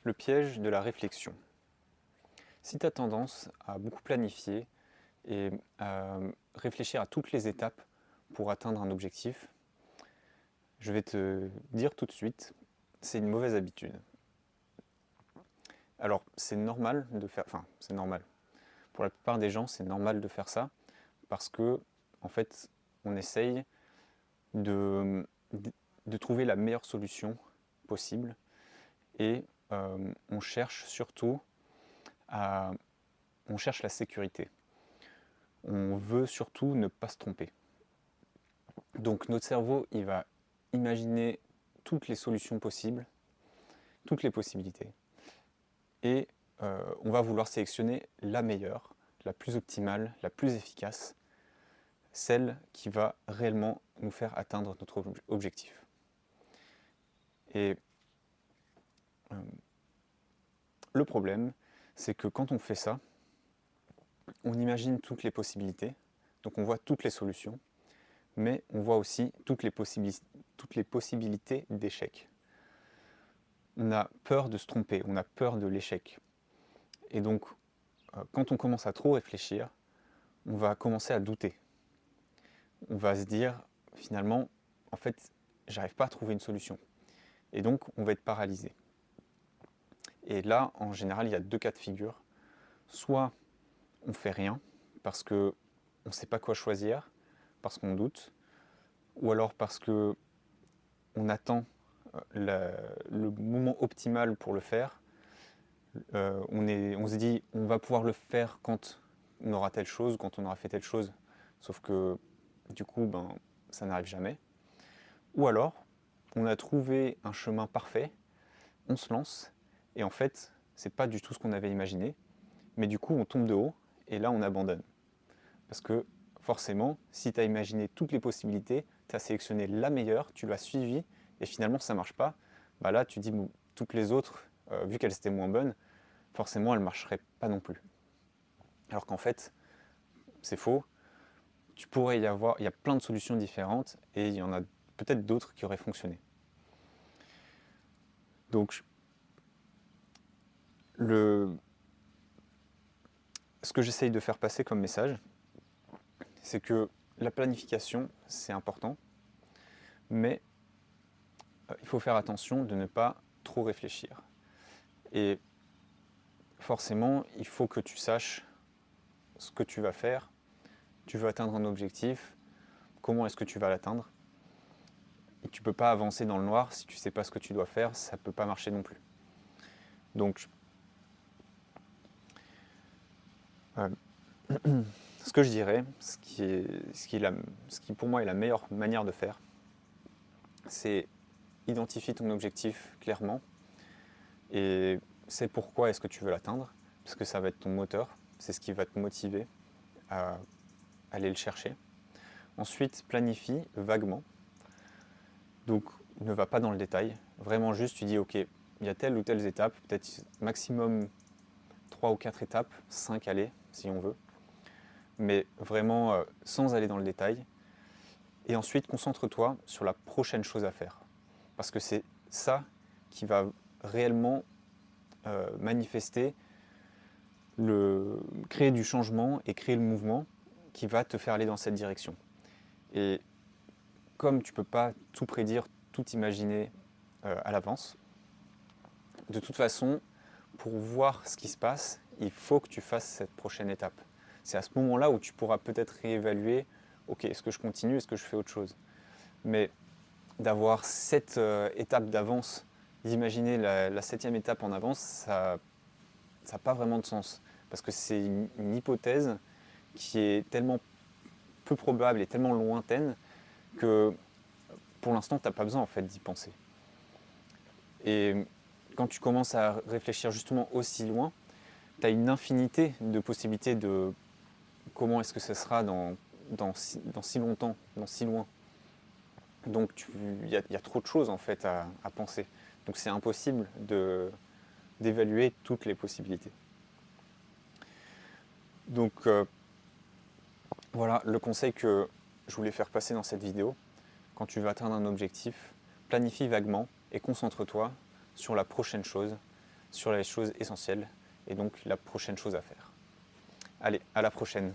Le piège de la réflexion. Si tu as tendance à beaucoup planifier et à réfléchir à toutes les étapes pour atteindre un objectif, je vais te dire tout de suite, c'est une mauvaise habitude. Alors c'est normal de faire, enfin c'est normal. Pour la plupart des gens, c'est normal de faire ça parce que en fait, on essaye de, de trouver la meilleure solution possible et on cherche surtout on cherche la sécurité. On veut surtout ne pas se tromper. Donc notre cerveau, il va imaginer toutes les solutions possibles, toutes les possibilités. Et on va vouloir sélectionner la meilleure, la plus optimale, la plus efficace, celle qui va réellement nous faire atteindre notre objectif. Et le problème, c'est que quand on fait ça, on imagine toutes les possibilités, donc on voit toutes les solutions, mais on voit aussi toutes les possibilités d'échec. On a peur de se tromper, on a peur de l'échec. Et donc, quand on commence à trop réfléchir, on va commencer à douter. On va se dire, finalement, en fait, j'arrive pas à trouver une solution. Et donc, on va être paralysé. Et là, en général, il y a deux cas de figure. Soit on fait rien, parce qu'on ne sait pas quoi choisir, parce qu'on doute, ou alors parce qu'on attend le moment optimal pour le faire. On se dit on va pouvoir le faire quand on aura telle chose, quand on aura fait telle chose, sauf que du coup ça n'arrive jamais. Ou alors on a trouvé un chemin parfait, on se lance et en fait c'est pas du tout ce qu'on avait imaginé, mais du coup on tombe de haut et là on abandonne. Parce que forcément si tu as imaginé toutes les possibilités, tu as sélectionné la meilleure, tu l'as suivie et finalement ça marche pas, bah là tu dis bon, toutes les autres, vu qu'elles étaient moins bonnes, forcément elle ne marcherait pas non plus. Alors qu'en fait, c'est faux. Il y a plein de solutions différentes et il y en a peut-être d'autres qui auraient fonctionné. Donc, ce que j'essaye de faire passer comme message, c'est que la planification, c'est important, mais il faut faire attention de ne pas trop réfléchir. Et forcément, il faut que tu saches ce que tu vas faire. Tu veux atteindre un objectif, comment est-ce que tu vas l'atteindre? Et tu ne peux pas avancer dans le noir si tu ne sais pas ce que tu dois faire, ça ne peut pas marcher non plus. Donc, ce que je dirais, ce qui pour moi est la meilleure manière de faire, c'est identifier ton objectif clairement et c'est pourquoi est-ce que tu veux l'atteindre, parce que ça va être ton moteur, c'est ce qui va te motiver à aller le chercher. Ensuite, planifie vaguement. Donc, ne va pas dans le détail. Vraiment juste, tu dis, ok, il y a telle ou telle étape, peut-être maximum 3 ou 4 étapes, 5 allez, si on veut. Mais vraiment sans aller dans le détail. Et ensuite, concentre-toi sur la prochaine chose à faire. Parce que c'est ça qui va réellement manifester, créer du changement et créer le mouvement qui va te faire aller dans cette direction. Et comme tu ne peux pas tout prédire, tout imaginer à l'avance, de toute façon, pour voir ce qui se passe, il faut que tu fasses cette prochaine étape. C'est à ce moment-là où tu pourras peut-être réévaluer, ok, est-ce que je continue, est-ce que je fais autre chose? Mais d'avoir 7 étapes d'avance, d'imaginer la 7e étape en avance, ça n'a pas vraiment de sens. Parce que c'est une hypothèse qui est tellement peu probable et tellement lointaine que pour l'instant, tu n'as pas besoin en fait d'y penser. Et quand tu commences à réfléchir justement aussi loin, tu as une infinité de possibilités de comment est-ce que ça sera dans si longtemps, dans si loin. Donc il y a trop de choses en fait à penser. Donc c'est impossible d'évaluer toutes les possibilités. Donc voilà le conseil que je voulais faire passer dans cette vidéo. Quand tu veux atteindre un objectif, planifie vaguement et concentre-toi sur la prochaine chose, sur les choses essentielles et donc la prochaine chose à faire. Allez, à la prochaine.